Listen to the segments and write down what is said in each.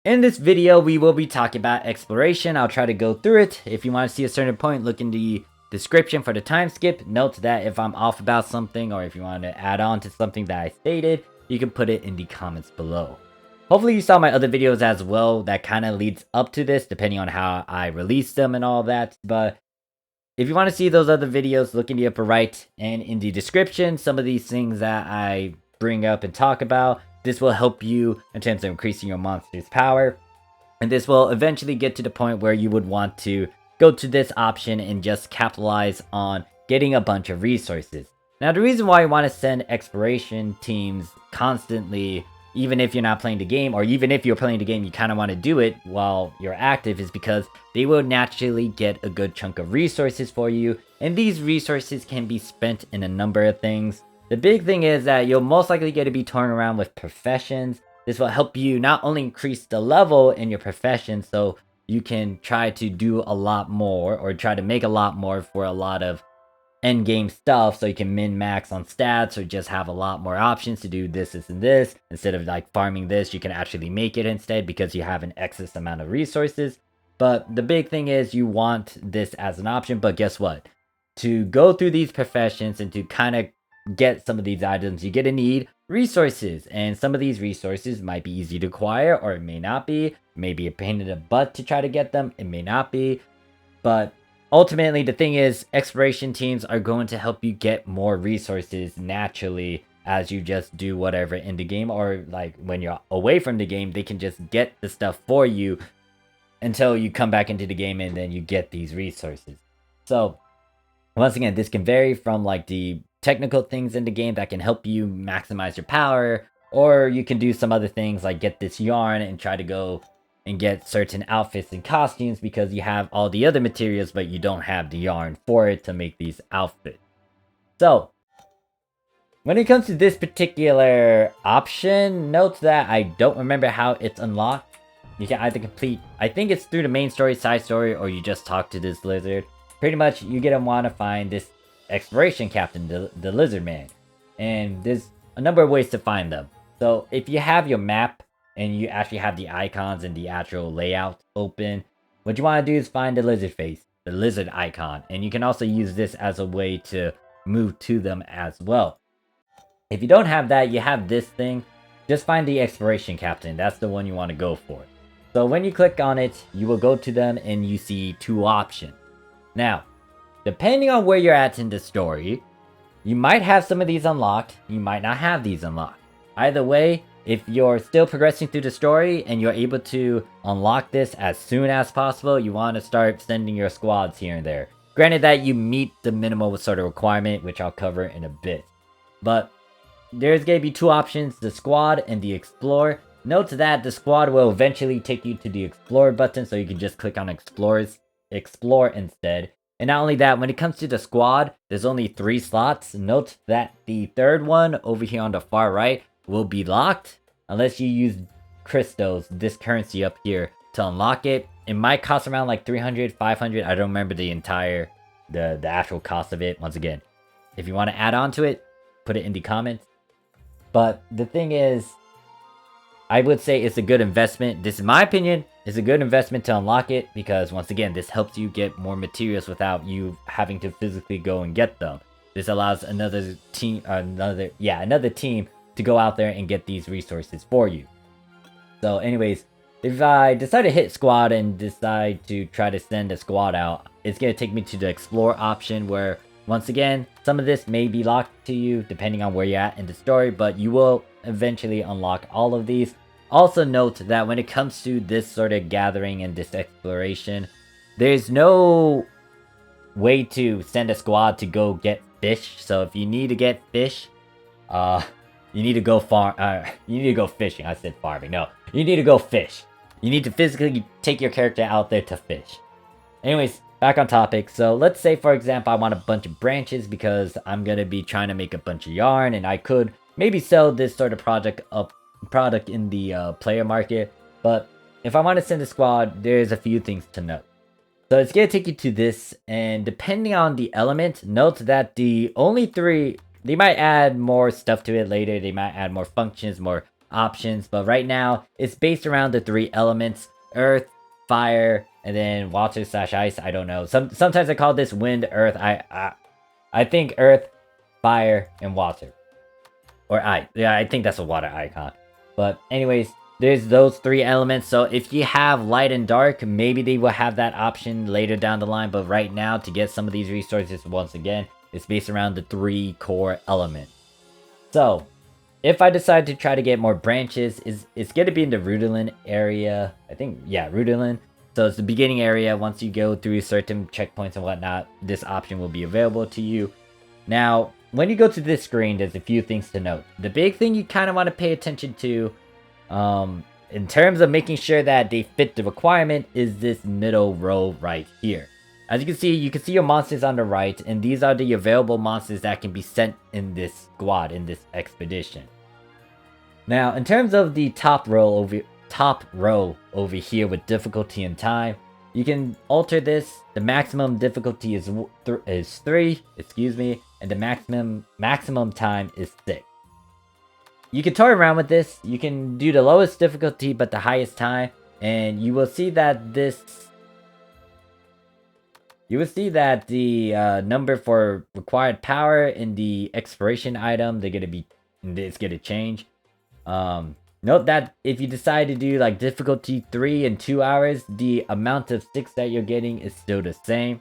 In this video, we will be talking about exploration. I'll try to go through it. If you want to see a certain point, look in the description for the time skip. Note that if I'm off about something or if you want to add on to something that I stated, you can put it in the comments below. Hopefully you saw my other videos as well that kind of leads up to this, depending on how I release them and all that. But if you want to see those other videos, look in the upper right and in the description. Some of these things that I bring up and talk about, this will help you in terms of increasing your monster's power. And this will eventually get to the point where you would want to go to this option and just capitalize on getting a bunch of resources. Now, the reason why you want to send exploration teams constantly, even if you're not playing the game, or even if you're playing the game, you kind of want to do it while you're active, is because they will naturally get a good chunk of resources for you. And these resources can be spent in a number of things. The big thing is that you'll most likely get to be torn around with professions. This will help you not only increase the level in your profession, so you can try to do a lot more or try to make a lot more for a lot of end game stuff, so you can min-max on stats or just have a lot more options to do this and this. Instead of like farming this, you can actually make it instead because you have an excess amount of resources. But the big thing is you want this as an option. But guess what? To go through these professions and to kind of get some of these items, you're gonna need resources, and some of these resources might be easy to acquire or it may not be. Maybe a pain in the butt to try to get them, it may not be. But ultimately, the thing is, exploration teams are going to help you get more resources naturally as you just do whatever in the game, or like when you're away from the game, they can just get the stuff for you until you come back into the game and then you get these resources. So once again, this can vary from like the technical things in the game that can help you maximize your power, or you can do some other things like get this yarn and try to go and get certain outfits and costumes because you have all the other materials but you don't have the yarn for it to make these outfits. So when it comes to this particular option, note that I don't remember how it's unlocked. You can either complete, I think it's through the main story, side story, or you just talk to this lizard. Pretty much you're gonna want to find this exploration captain, the lizard man, and there's a number of ways to find them. So if you have your map and you actually have the icons and the actual layout open, what you want to do is find the lizard face, the lizard icon, and you can also use this as a way to move to them as well. If you don't have that, you have this thing, just find the exploration captain. That's the one you want to go for. So when you click on it, you will go to them and you see two options. Now, depending on where you're at in the story, you might have some of these unlocked, you might not have these unlocked. Either way, if you're still progressing through the story and you're able to unlock this as soon as possible, you want to start sending your squads here and there. Granted that you meet the minimal sort of requirement, which I'll cover in a bit. But there's going to be two options, the squad and the explore. Note that the squad will eventually take you to the explore button, so you can just click on explore instead. And not only that, when it comes to the squad, there's only 3 slots. Note that the third one over here on the far right will be locked unless you use crystals, this currency up here, to unlock it. It might cost around like 300, 500. I don't remember the entire, the actual cost of it. Once again, if you want to add on to it, put it in the comments. But the thing is, I would say it's a good investment. This is my opinion. It's a good investment to unlock it because once again, this helps you get more materials without you having to physically go and get them. This allows another team to go out there and get these resources for you. So anyways, if I decide to hit squad and decide to try to send a squad out, it's going to take me to the explore option where, once again, some of this may be locked to you depending on where you're at in the story, but you will eventually unlock all of these. Also note that when it comes to this sort of gathering and this exploration, there's no way to send a squad to go get fish. So if you need to get fish, you need to go you need to go fishing. I said farming. No, you need to go fish. You need to physically take your character out there to fish. Anyways, back on topic. So let's say, for example, I want a bunch of branches because I'm going to be trying to make a bunch of yarn, and I could maybe sell this sort of product in the player market. But if I want to send a squad, there's a few things to note. So it's going to take you to this, and depending on the element, note that the only 3, they might add more stuff to it later. They might add more functions, more options, but right now it's based around the 3 elements: earth, fire, and then water slash ice. I don't know. Sometimes I call this wind, earth. I think earth, fire, and water. Or ice. Yeah, I think that's a water icon. But anyways, there's those 3 elements. So if you have light and dark, maybe they will have that option later down the line. But right now, to get some of these resources, once again, it's based around the 3 core elements. So if I decide to try to get more branches, it's going to be in the Rudolin area. I think, yeah, Rudolin. So it's the beginning area. Once you go through certain checkpoints and whatnot, this option will be available to you. Now, when you go to this screen, there's a few things to note. The big thing you kind of want to pay attention to, in terms of making sure that they fit the requirement, is this middle row right here. As you can see your monsters on the right, and these are the available monsters that can be sent in this squad, in this expedition. Now, in terms of the top row over here with difficulty and time, you can alter this. The maximum difficulty is 3, excuse me, and the maximum time is 6. You can toy around with this. You can do the lowest difficulty but the highest time, and you will see that the number for required power in the exploration item, it's gonna change. Note that if you decide to do like difficulty 3 in 2 hours, the amount of sticks that you're getting is still the same.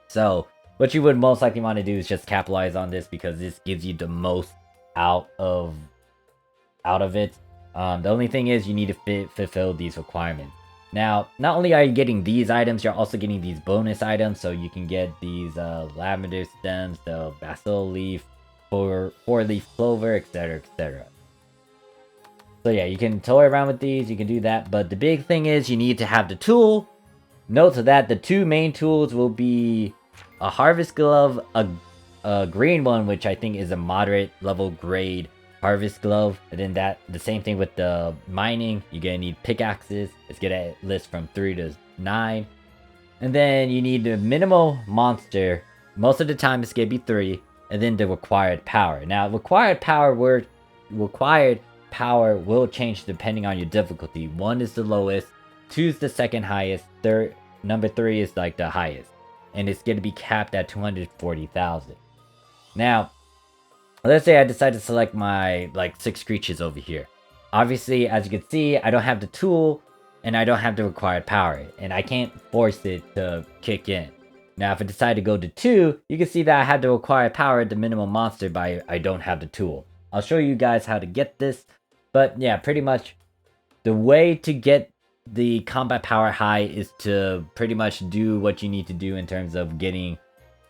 So what you would most likely want to do is just capitalize on this, because this gives you the most out of it. The only thing is you need to fulfill these requirements. Now, not only are you getting these items, you're also getting these bonus items. So you can get these lavender stems, the basil leaf, 4-leaf clover, etc, etc. So yeah, you can toy around with these, you can do that, but the big thing is you need to have the tool. Note that the 2 main tools will be a harvest glove, a green one, which I think is a moderate level grade harvest glove, and then the same thing with the mining. You're gonna need pickaxes. It's gonna list from 3 to 9. And then you need the minimal monster. Most of the time it's gonna be 3, and then the required power. Now, required power will change depending on your difficulty. 1 is the lowest, 2 is the second highest, number 3 is like the highest, and it's going to be capped at 240,000. Now, let's say I decide to select my like 6 creatures over here. Obviously, as you can see, I don't have the tool and I don't have the required power, and I can't force it to kick in. Now, if I decide to go to 2, you can see that I have the required power, the minimum monster, but I don't have the tool. I'll show you guys how to get this. But yeah, pretty much the way to get the combat power high is to pretty much do what you need to do in terms of getting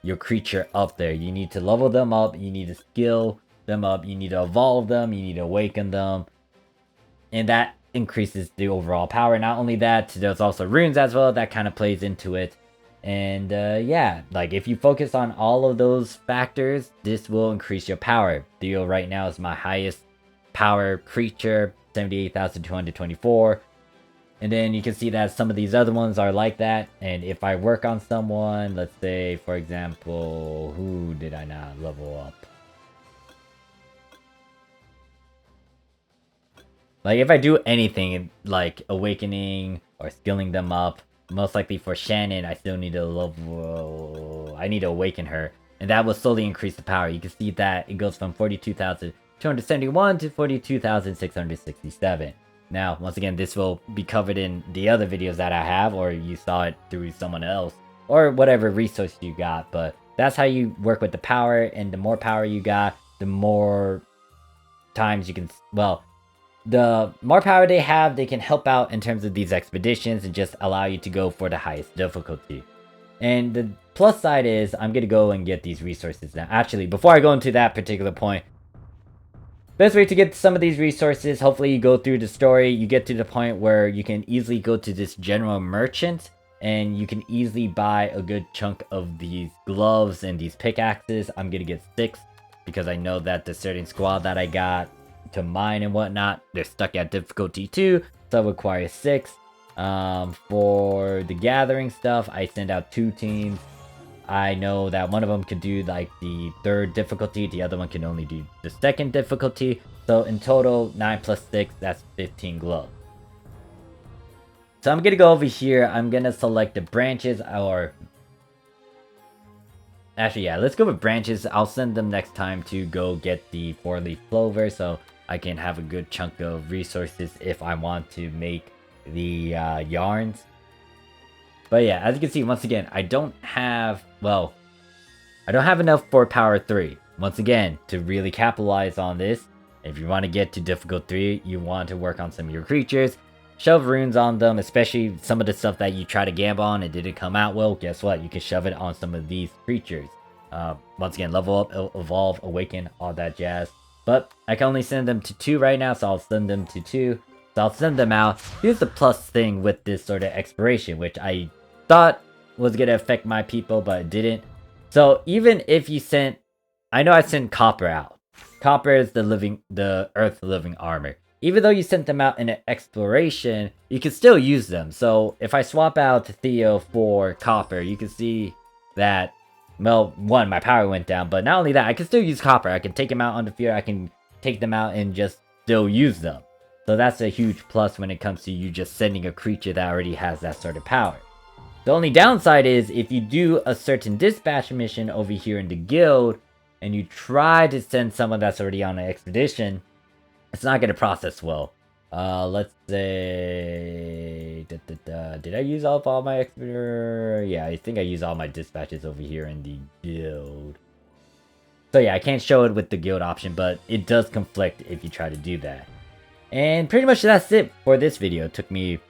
your creature up there. You need to level them up, you need to skill them up, you need to evolve them, you need to awaken them. And that increases the overall power. Not only that, there's also runes as well that kind of plays into it. And yeah, like if you focus on all of those factors, this will increase your power. Theo right now is my highest power creature, 78,224. And then you can see that some of these other ones are like that. And if I work on someone, let's say for example, who did I not level up? Like if I do anything like awakening or skilling them up, most likely for Shannon, I still need to I need to awaken her, and that will slowly increase the power. You can see that it goes from 42,271 to 42,667. Now, once again, this will be covered in the other videos that I have, or you saw it through someone else, or whatever resource you got. But that's how you work with the power, and the more power you got, the more times you can, well, the more power they have, they can help out in terms of these expeditions and just allow you to go for the highest difficulty. And the plus side is, I'm going to go and get these resources now. Actually, before I go into that particular point, best way to get some of these resources, hopefully you go through the story, you get to the point where you can easily go to this general merchant, and you can easily buy a good chunk of these gloves and these pickaxes. I'm going to get 6, because I know that the certain squad that I got to mine and whatnot, they're stuck at difficulty 2, so it requires 6. For the gathering stuff, I send out 2 teams. I know that one of them could do like the 3rd difficulty, the other one can only do the 2nd difficulty. So in total, 9 plus 6, that's 15 glow. So I'm gonna go over here. I'm gonna select the branches, or actually, yeah, let's go with branches. I'll send them next time to go get the 4-leaf clover, so I can have a good chunk of resources if I want to make the yarns. But yeah, as you can see, once again, I don't have, well, I don't have enough for power 3. Once again, to really capitalize on this, if you want to get to difficult 3, you want to work on some of your creatures, shove runes on them, especially some of the stuff that you try to gamble on and didn't come out well. Guess what? You can shove it on some of these creatures. Once again, level up, evolve, awaken, all that jazz. But I can only send them to 2 right now, so I'll send them to 2. So I'll send them out. Here's the plus thing with this sort of exploration, which I thought was going to affect my people, but it didn't. So even if you sent, I know I sent copper out. Copper is the earth living armor. Even though you sent them out in an exploration, you can still use them. So if I swap out Theo for copper, you can see that, well, one, my power went down, but not only that, I can still use copper. I can take them out on the field, I can take them out and just still use them. So that's a huge plus when it comes to you just sending a creature that already has that sort of power. The only downside is if you do a certain dispatch mission over here in the guild, and you try to send someone that's already on an expedition, it's not going to process well. Let's say... Did I use up all my expeditor? Yeah, I think I used all my dispatches over here in the guild. So yeah, I can't show it with the guild option, but it does conflict if you try to do that. And pretty much that's it for this video. It took me...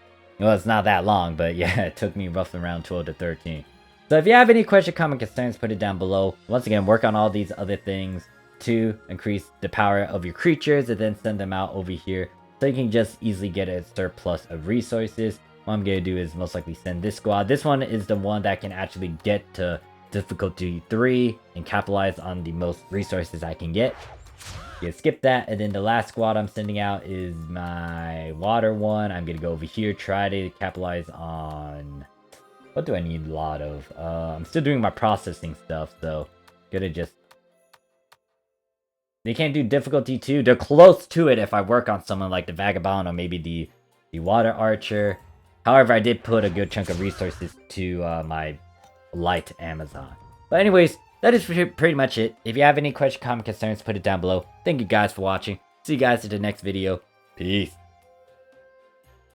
Well, it's not that long, but yeah, it took me roughly around 12 to 13. So if you have any question, comment, concerns, put it down below. Once again, work on all these other things to increase the power of your creatures and then send them out over here so you can just easily get a surplus of resources. What I'm going to do is most likely send this squad. This one is the one that can actually get to difficulty 3 and capitalize on the most resources I can get. Yeah, skip that, and then the last squad I'm sending out is my water one. I'm gonna go over here, try to capitalize on... What do I need a lot of? I'm still doing my processing stuff, so... Gonna just... They can't do difficulty 2. They're close to it if I work on someone like the Vagabond or maybe the Water Archer. However, I did put a good chunk of resources to my Light Amazon. But anyways... That is pretty much it. If you have any questions, comment, concerns, put it down below. Thank you guys for watching. See you guys in the next video. Peace.